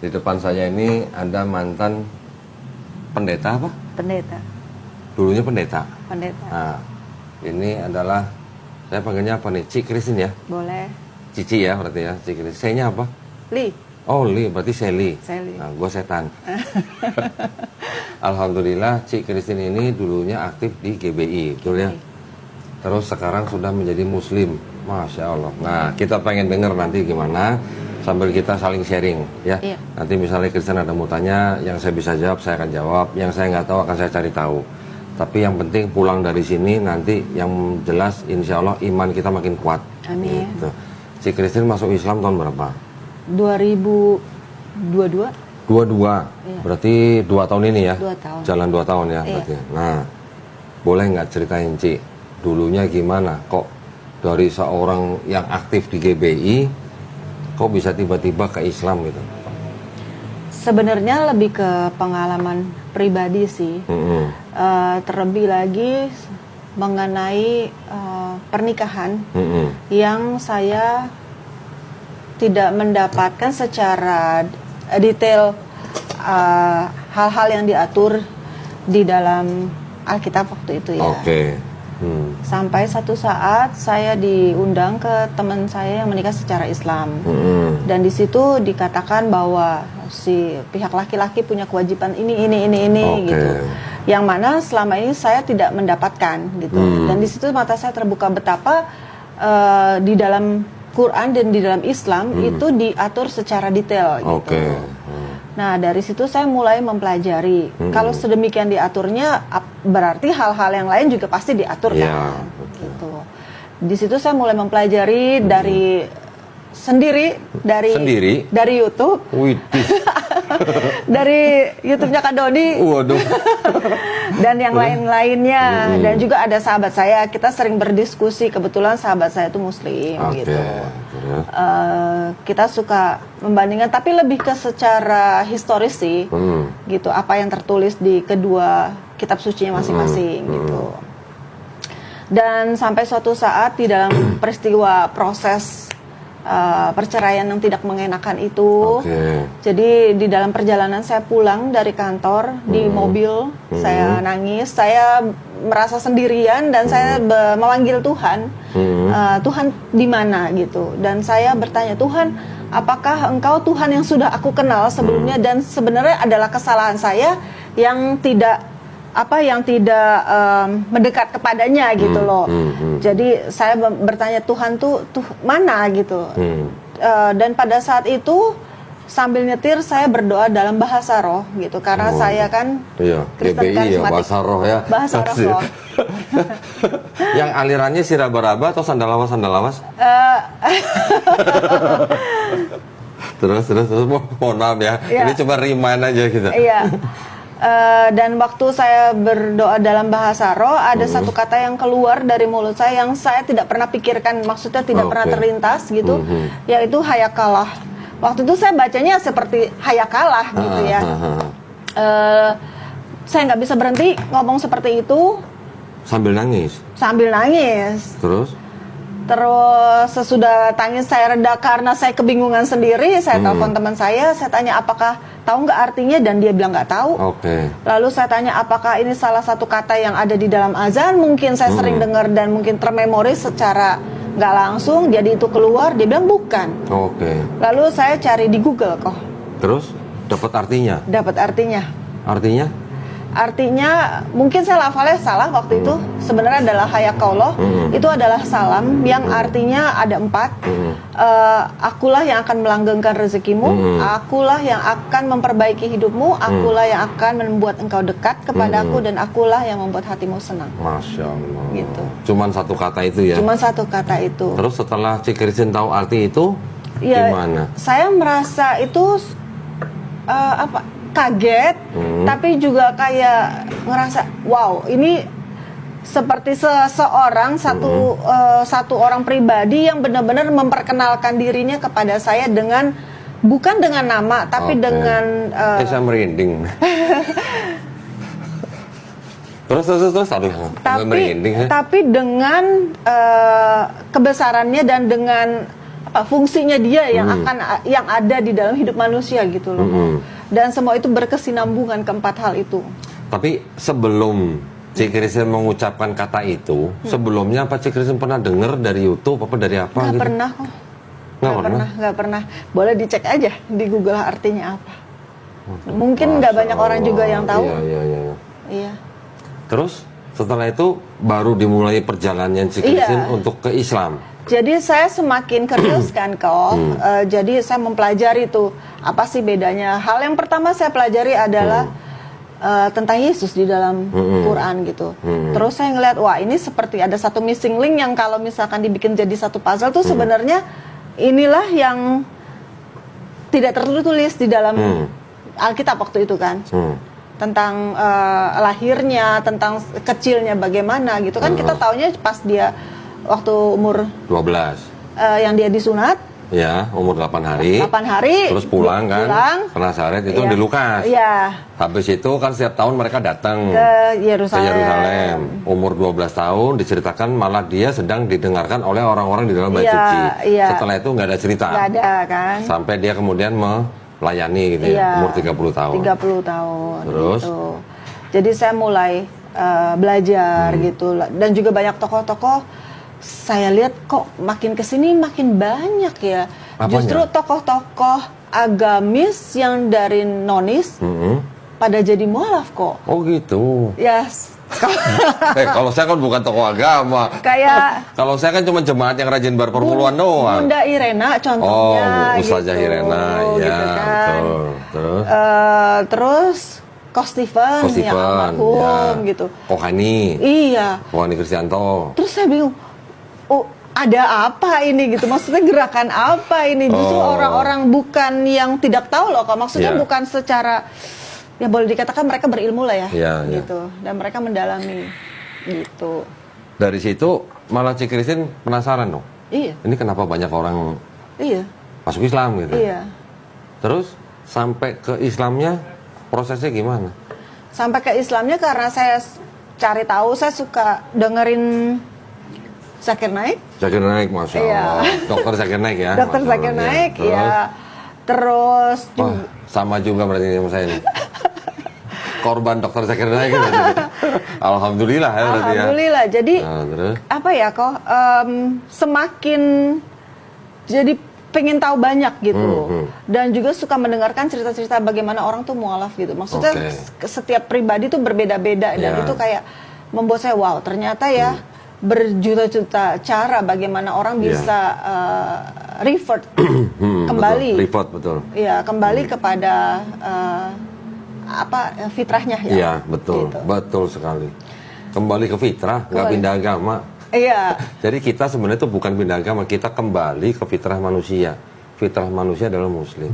Di depan saya ini ada mantan pendeta apa? Pendeta. Dulunya pendeta. Pendeta. Nah, ini adalah, saya panggilnya apa nih? Cik Kristin ya? Boleh. Cici ya berarti ya, Cik Kristin. Saya-nya apa? Li. Oh, Li, berarti Seli. Seli. Nah, gue setan. Alhamdulillah, Cik Kristin ini dulunya aktif di GBI, betul ya? Terus sekarang sudah menjadi Muslim, Masya Allah. Nah, kita pengen dengar nanti gimana, sambil kita saling sharing, ya. Iya. Nanti misalnya Kristen ada mau tanya, yang saya bisa jawab, saya akan jawab. Yang saya nggak tahu, akan saya cari tahu. Tapi yang penting pulang dari sini, nanti yang jelas, insya Allah iman kita makin kuat. Amin. Gitu. Cik Kristin masuk Islam tahun berapa? 2022. 22, Iya. berarti 2 tahun ini ya? 2 tahun. Jalan 2 tahun ya Iya. berarti. Nah, boleh nggak ceritain Cik, dulunya gimana? Kok dari seorang yang aktif di GBI, kok bisa tiba-tiba ke Islam gitu? Sebenarnya lebih ke pengalaman pribadi sih. Terlebih lagi mengenai pernikahan yang saya tidak mendapatkan secara detail hal-hal yang diatur di dalam Alkitab waktu itu ya. Oke. Sampai satu saat saya diundang ke teman saya yang menikah secara Islam. Dan di situ dikatakan bahwa si pihak laki-laki punya kewajiban ini Oke. gitu. Yang mana selama ini saya tidak mendapatkan gitu. Dan di situ mata saya terbuka betapa di dalam Quran dan di dalam Islam itu diatur secara detail gitu. Oke. Nah, dari situ saya mulai mempelajari. Kalau sedemikian diaturnya, berarti hal-hal yang lain juga pasti diatur Iya, kan. betul. Gitu. Di situ saya mulai mempelajari dari sendiri dari YouTube. Widih. Dari YouTube-nya Kak Dodi. Waduh. Dan yang lain-lainnya. Dan juga ada sahabat saya, kita sering berdiskusi. Kebetulan sahabat saya itu Muslim gitu. Terus? Kita suka membandingkan, tapi lebih ke secara historis sih, gitu. Apa yang tertulis di kedua kitab sucinya masing-masing gitu. Dan sampai suatu saat di dalam peristiwa proses perceraian yang tidak mengenakan itu, jadi di dalam perjalanan saya pulang dari kantor di mobil, saya nangis, saya merasa sendirian dan saya memanggil Tuhan, Tuhan di mana gitu, dan saya bertanya, Tuhan, apakah Engkau Tuhan yang sudah aku kenal sebelumnya dan sebenarnya adalah kesalahan saya yang tidak mendekat kepadanya gitu loh. Jadi saya bertanya, Tuhan tuh mana gitu. Dan pada saat itu sambil nyetir saya berdoa dalam bahasa roh gitu, karena saya kan Kristen GBI ya, karismatik. bahasa roh ya. Bahasa roh. Yang alirannya siraba-raba atau sandal lawas? Terus mohon maaf ya. Ini cuma remind aja gitu. Iya. Dan waktu saya berdoa dalam bahasa roh, ada satu kata yang keluar dari mulut saya yang saya tidak pernah pikirkan, maksudnya tidak pernah terlintas gitu, yaitu hayakalah. Waktu itu saya bacanya seperti hayakalah gitu ya. Saya nggak bisa berhenti ngomong seperti itu. Sambil nangis? Sambil nangis. Terus Sesudah tangis saya reda karena saya kebingungan sendiri, saya telepon teman saya tanya apakah tahu nggak artinya, dan dia bilang nggak tahu. Lalu saya tanya apakah ini salah satu kata yang ada di dalam azan, mungkin saya sering dengar dan mungkin termemori secara nggak langsung, jadi itu keluar, dia bilang bukan. Lalu saya cari di Google kok. Terus dapat artinya? Dapat artinya. Artinya mungkin saya lafalnya salah waktu itu. Sebenarnya adalah hayakallah. Itu adalah salam yang artinya ada 4. Akulah yang akan melanggengkan rezekimu, akulah yang akan memperbaiki hidupmu, akulah yang akan membuat engkau dekat kepadaku, dan akulah yang membuat hatimu senang. Masya Allah. Gitu. Cuman satu kata itu ya? Cuman satu kata itu. Terus setelah Cik Kristin tahu arti itu, gimana? Saya merasa itu kaget, tapi juga kayak ngerasa wow, ini seperti seseorang satu orang pribadi yang benar-benar memperkenalkan dirinya kepada saya dengan bukan dengan nama tapi dengan saya merinding. terus aduh merinding. Tapi dengan kebesarannya dan dengan fungsinya dia yang ada di dalam hidup manusia gitu loh. Dan semua itu berkesinambungan keempat hal itu. Tapi sebelum Cik Christine mengucapkan kata itu, sebelumnya apa Cik Christine pernah dengar dari YouTube apa dari apa Nggak gitu? pernah kok. Nggak pernah. Boleh dicek aja di Google artinya apa. Mungkin nggak banyak orang juga yang tahu. Iya. Terus setelah itu baru dimulai perjalanan Cik Christine untuk ke Islam. Jadi saya semakin curious kan kok. Jadi saya mempelajari tuh apa sih bedanya. Hal yang pertama saya pelajari adalah tentang Yesus di dalam Quran gitu. Terus saya ngeliat, wah ini seperti ada satu missing link yang kalau misalkan dibikin jadi satu puzzle tuh sebenarnya inilah yang tidak tertulis di dalam Alkitab waktu itu kan. Tentang lahirnya, tentang kecilnya bagaimana gitu kan. Kita taunya pas dia waktu umur 12 yang dia disunat. Ya, umur 8 hari. 8 hari. Terus pulang kan ke Nazaret itu di Lukas. Iya. Habis itu kan setiap tahun mereka datang ke Yerusalem. Umur 12 tahun diceritakan malah dia sedang didengarkan oleh orang-orang di dalam bait suci. Setelah itu nggak ada cerita. Nggak ada kan. Sampai dia kemudian melayani gitu ya, umur 30 tahun. 30 tahun. Terus? Gitu. Jadi saya mulai belajar gitu. Dan juga banyak tokoh-tokoh saya lihat kok makin kesini makin banyak ya. Apanya? Justru tokoh-tokoh agamis yang dari nonis pada jadi mualaf kok. Oh gitu. Yes. Kalau saya kan bukan tokoh agama. Kayak kalau saya kan cuma jemaat yang rajin berperpuluhan doang. Bunda Irena contohnya. Oh, Ustazah gitu. Irena, ya gitu kan. betul. Terus? Terus Ko Stephen yang almarhum gitu. Kohani. Iya. Kohani Kristianto. Terus saya bingung. Oh, ada apa ini gitu? Maksudnya gerakan apa ini? Justru orang-orang bukan yang tidak tahu loh, kok. Maksudnya bukan secara ya boleh dikatakan mereka berilmu lah ya, gitu. Dan mereka mendalami gitu. Dari situ malah Cik Christine penasaran dong. Iya. Ini kenapa banyak orang masuk Islam gitu? Iya. Terus sampai ke Islamnya prosesnya gimana? Sampai ke Islamnya karena saya cari tahu, saya suka dengerin Zakir Naik. Zakir Naik, Masya Allah. Dokter Zakir Naik ya? Dokter Zakir Naik, ya. Terus wah, sama juga berarti sama saya nih. Korban Dokter Zakir Naik gitu. Alhamdulillah ya berarti ya. Alhamdulillah. Jadi terus? apa ya kok semakin jadi pengen tahu banyak gitu. Dan juga suka mendengarkan cerita-cerita bagaimana orang tuh mualaf gitu. Maksudnya setiap pribadi tuh berbeda-beda dan itu kayak membuat saya wow, ternyata ya berjuta-juta cara bagaimana orang bisa revert kembali. Revert betul. Iya, kembali kepada fitrahnya ya. Iya, betul. Gitu. Betul sekali. Kembali ke fitrah, nggak pindah agama. Iya. Jadi kita sebenarnya itu bukan pindah agama, kita kembali ke fitrah manusia. Fitrah manusia adalah muslim.